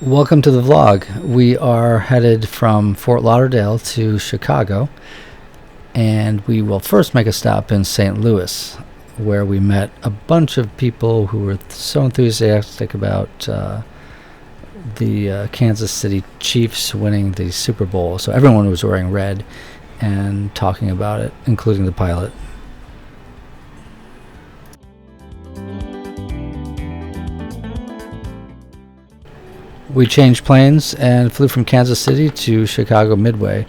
Welcome to the vlog. We are headed from Fort Lauderdale to Chicago, and we will first make a stop in St. Louis, where we met a bunch of people who were so enthusiastic about the Kansas City Chiefs winning the Super Bowl. So everyone was wearing red and talking about it, including the pilot. We changed planes and flew from Kansas City to Chicago Midway,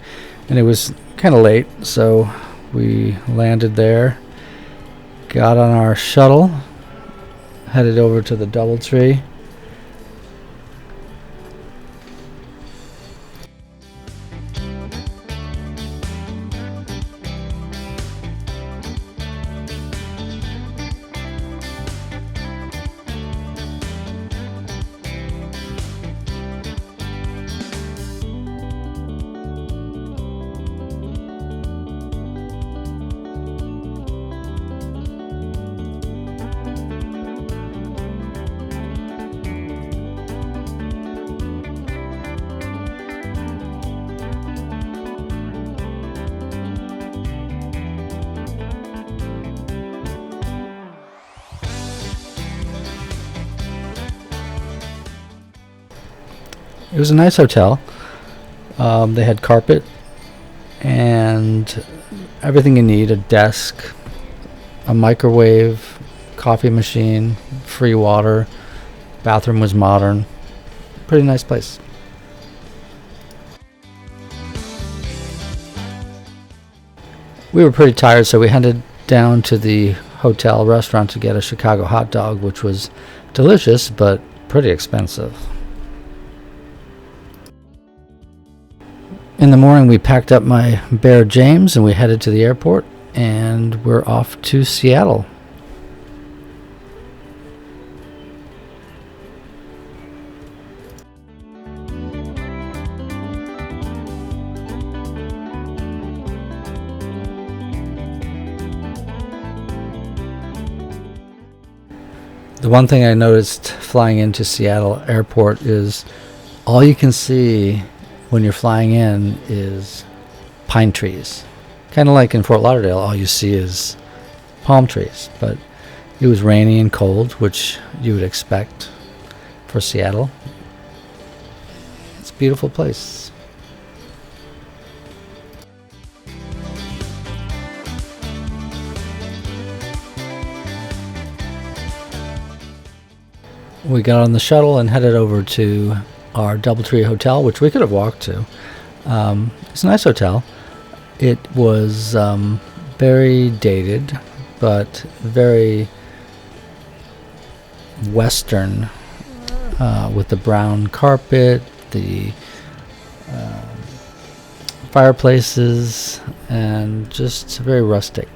and it was kind of late, so we landed there, got on our shuttle, headed over to the DoubleTree. It was a nice hotel. They had carpet and everything you need, a desk, a microwave, coffee machine, free water. Bathroom was modern. Pretty nice place. We were pretty tired, so we headed down to the hotel restaurant to get a Chicago hot dog, which was delicious but pretty expensive. In the morning, we packed up my Bear James and we headed to the airport, and we're off to Seattle. The one thing I noticed flying into Seattle airport is all you can see when you're flying in is pine trees. Kind of like in Fort Lauderdale, all you see is palm trees. But it was rainy and cold, which you would expect for Seattle. It's a beautiful place. We got on the shuttle and headed over to our DoubleTree hotel, which we could have walked to. It's a nice hotel. It was very dated, but very Western, with the brown carpet, the fireplaces, and just very rustic.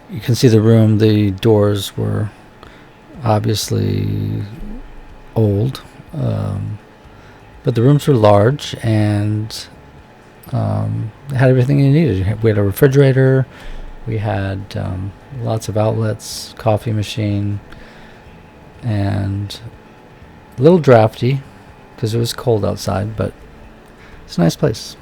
You can see the room. The doors were obviously old, but the rooms were large and had everything you needed. We had a refrigerator, we had lots of outlets, coffee machine, and a little drafty because it was cold outside, but it's a nice place.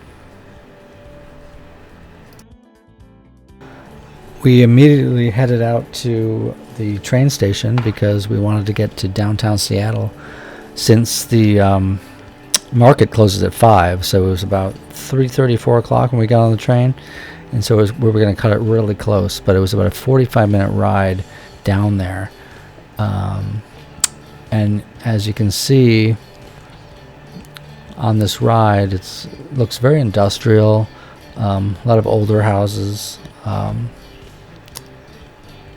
We immediately headed out to the train station because we wanted to get to downtown Seattle, since the market closes at 5, so it was about 3:30, 4 o'clock when we got on the train, and so we were going to cut it really close, but it was about a 45-minute ride down there. And as you can see on this ride, it looks very industrial, a lot of older houses.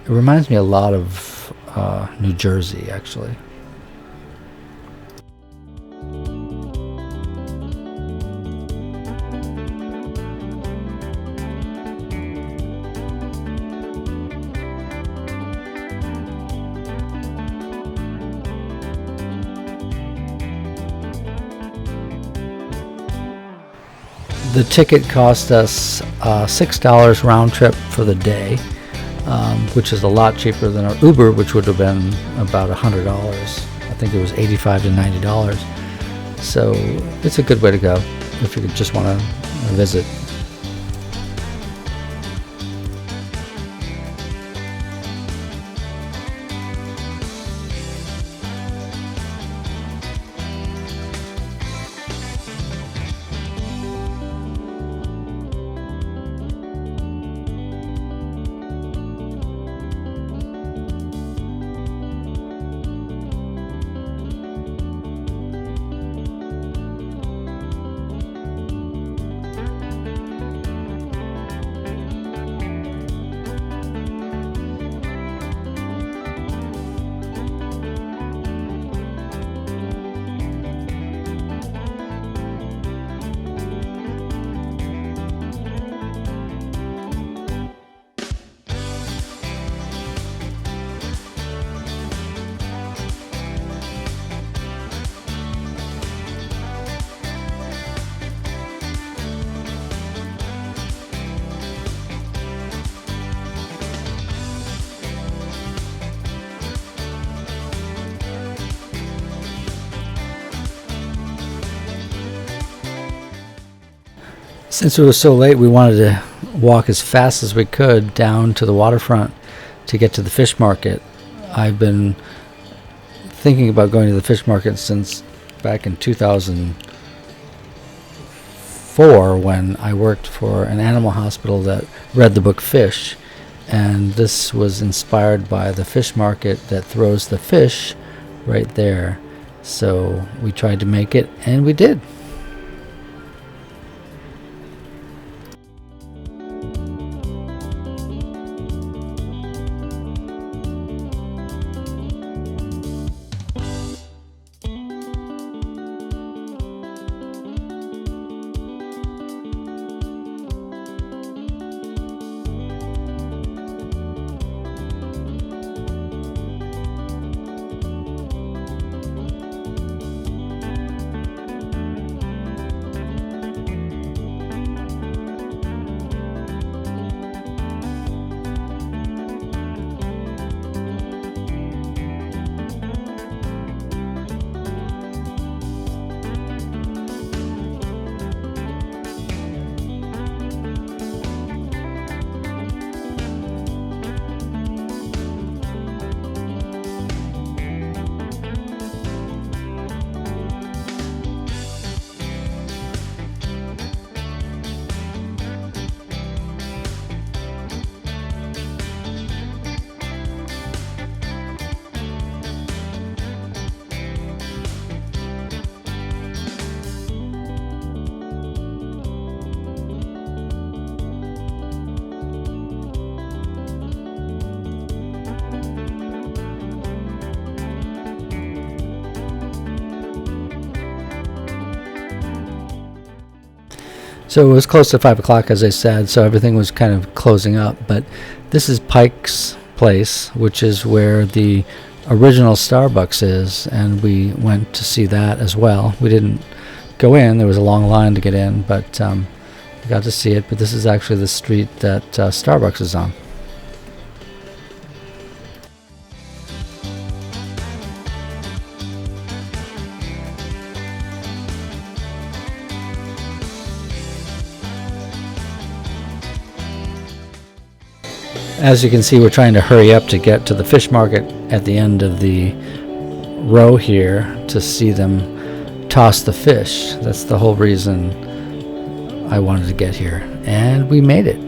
It reminds me a lot of New Jersey, actually. The ticket cost us $6 round trip for the day, which is a lot cheaper than our Uber, which would have been about $100. I think it was $85 to $90. So it's a good way to go if you just want to visit. Since it was so late, we wanted to walk as fast as we could down to the waterfront to get to the fish market. I've been thinking about going to the fish market since back in 2004 when I worked for an animal hospital that read the book Fish. And this was inspired by the fish market that throws the fish right there. So we tried to make it, and we did. So it was close to 5 o'clock, as I said, so everything was kind of closing up. But this is Pike's place, which is where the original Starbucks is, and we went to see that as well. We didn't go in. There was a long line to get in, but we got to see it. But this is actually the street that Starbucks is on. As you can see, we're trying to hurry up to get to the fish market at the end of the row here to see them toss the fish. That's the whole reason I wanted to get here. And we made it.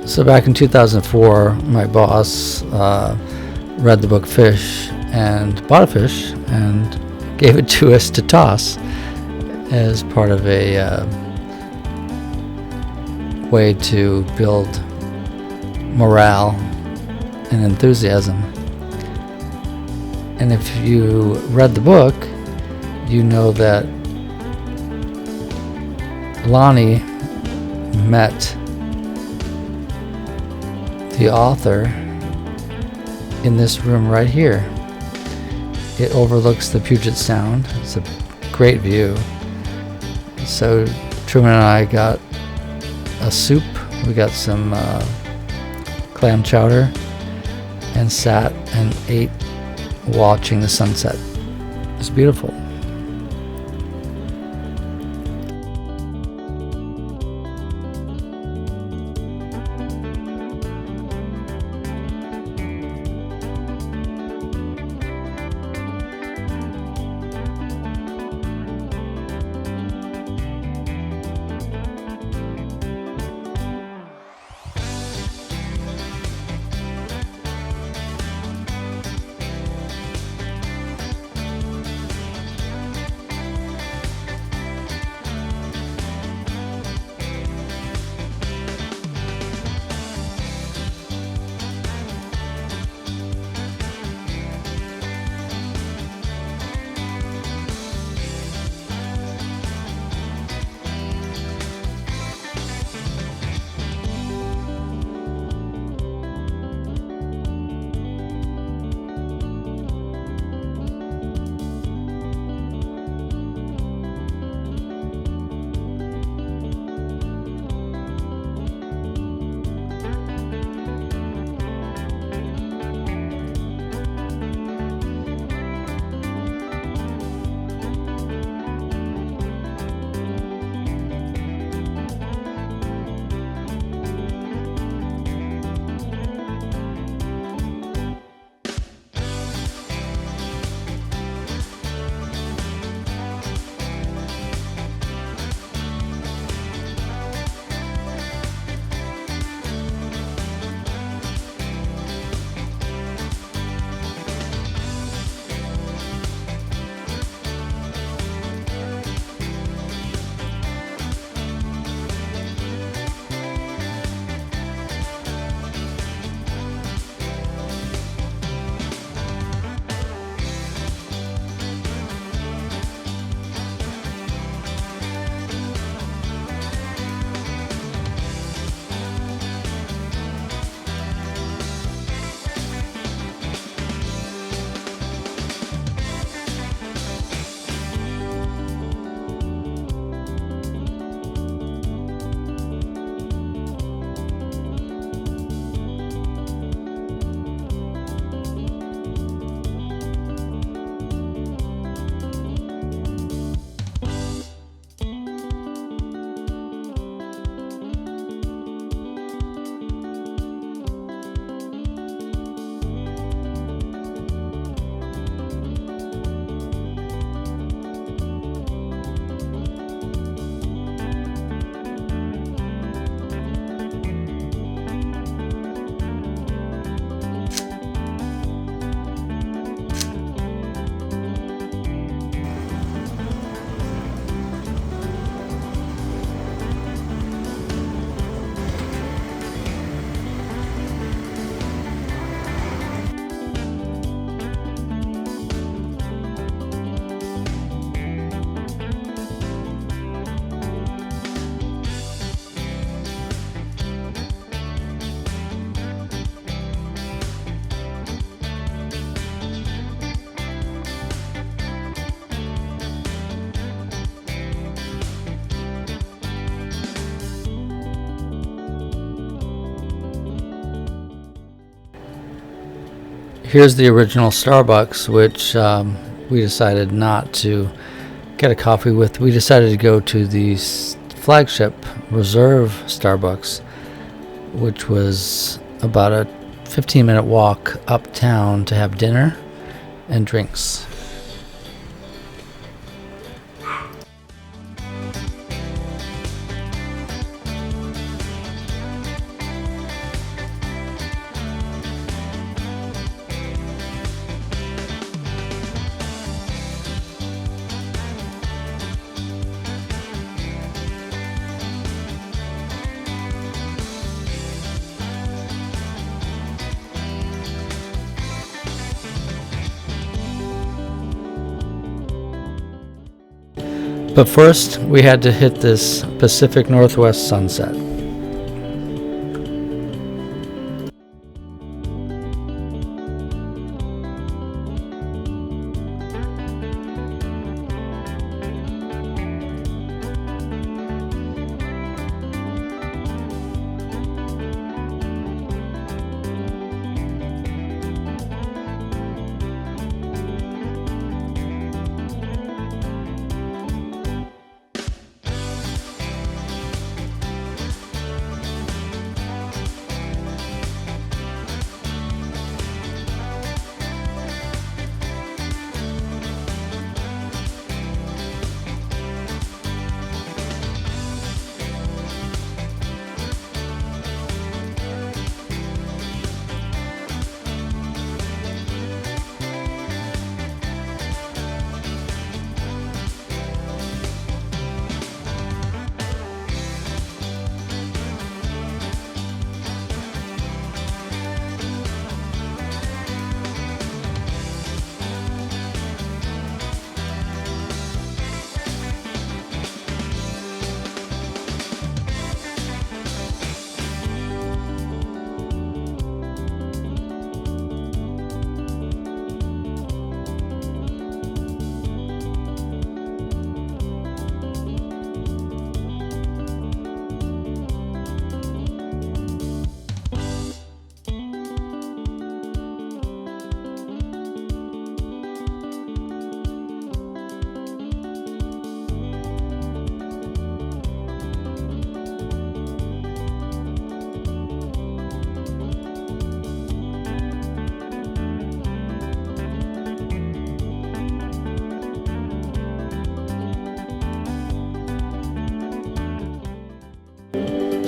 So back in 2004, my boss read the book Fish and bought a fish and gave it to us to toss as part of a way to build morale and enthusiasm. And if you read the book, you know that Lonnie met the author in this room right here. It overlooks the Puget Sound. It's a great view. So Truman and I got a soup. We got some clam chowder and sat and ate watching the sunset. It's beautiful. here's the original Starbucks, which we decided not to get a coffee with. We decided to go to the flagship Reserve Starbucks, which was about a 15-minute walk uptown to have dinner and drinks. But first, we had to hit this Pacific Northwest sunset.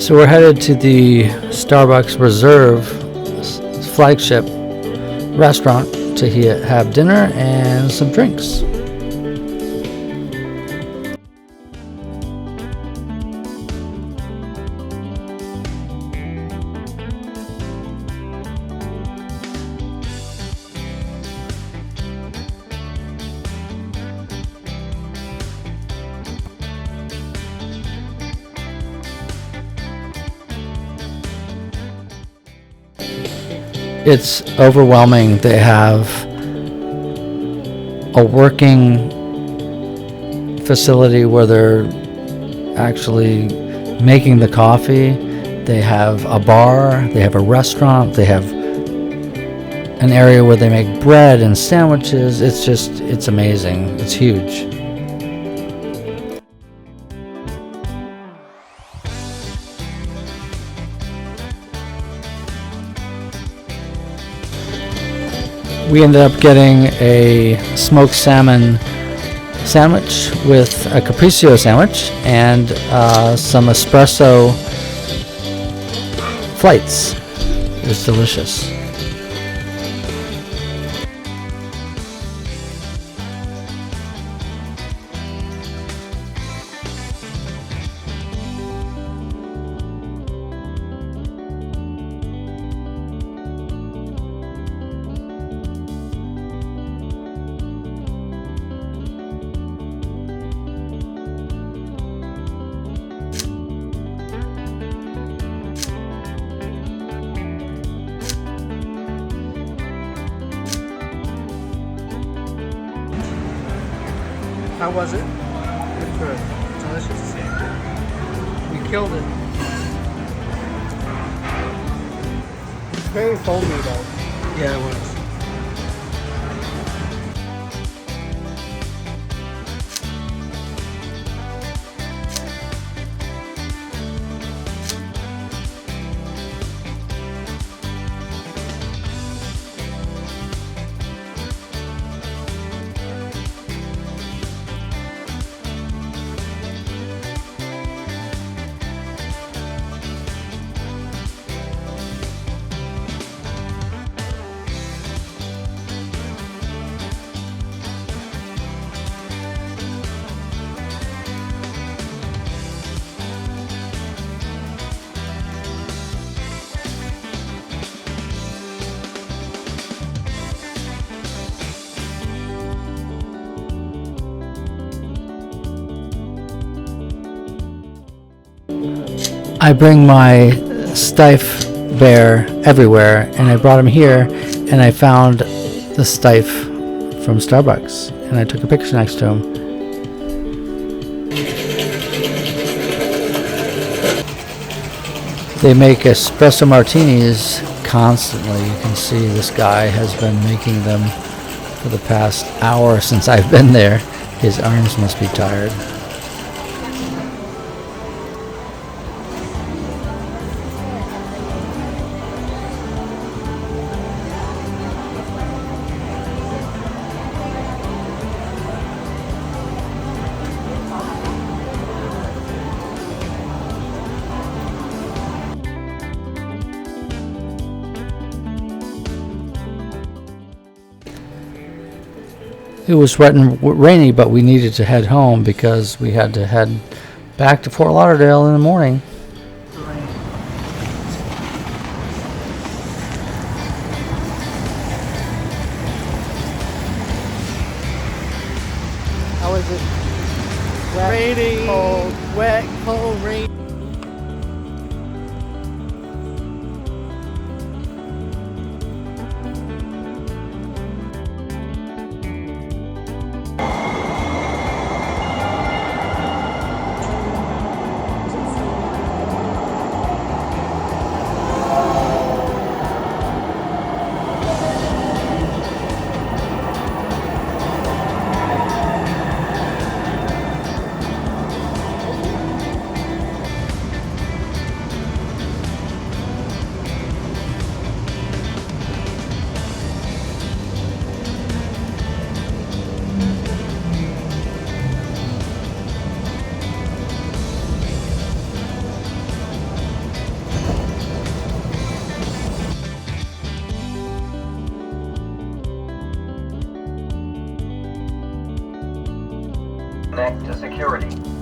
So we're headed to the Starbucks Reserve flagship restaurant to have dinner and some drinks. It's overwhelming. They have a working facility where they're actually making the coffee. They have a bar, they have a restaurant, they have an area where they make bread and sandwiches. It's amazing. It's huge. We ended up getting a smoked salmon sandwich with a capriccio sandwich and some espresso flights. It was delicious. How was it? Good. Delicious. We killed it. It's very foamy though. Yeah, it was. I bring my Stife bear everywhere, and I brought him here, and I found the Stife from Starbucks, and I took a picture next to him. They make espresso martinis constantly. You can see this guy has been making them for the past hour since I've been there. His arms must be tired. It was wet and rainy, but we needed to head home because we had to head back to Fort Lauderdale in the morning. How is it? Wet, Rainy, cold. wet, cold, rain. Connect to security.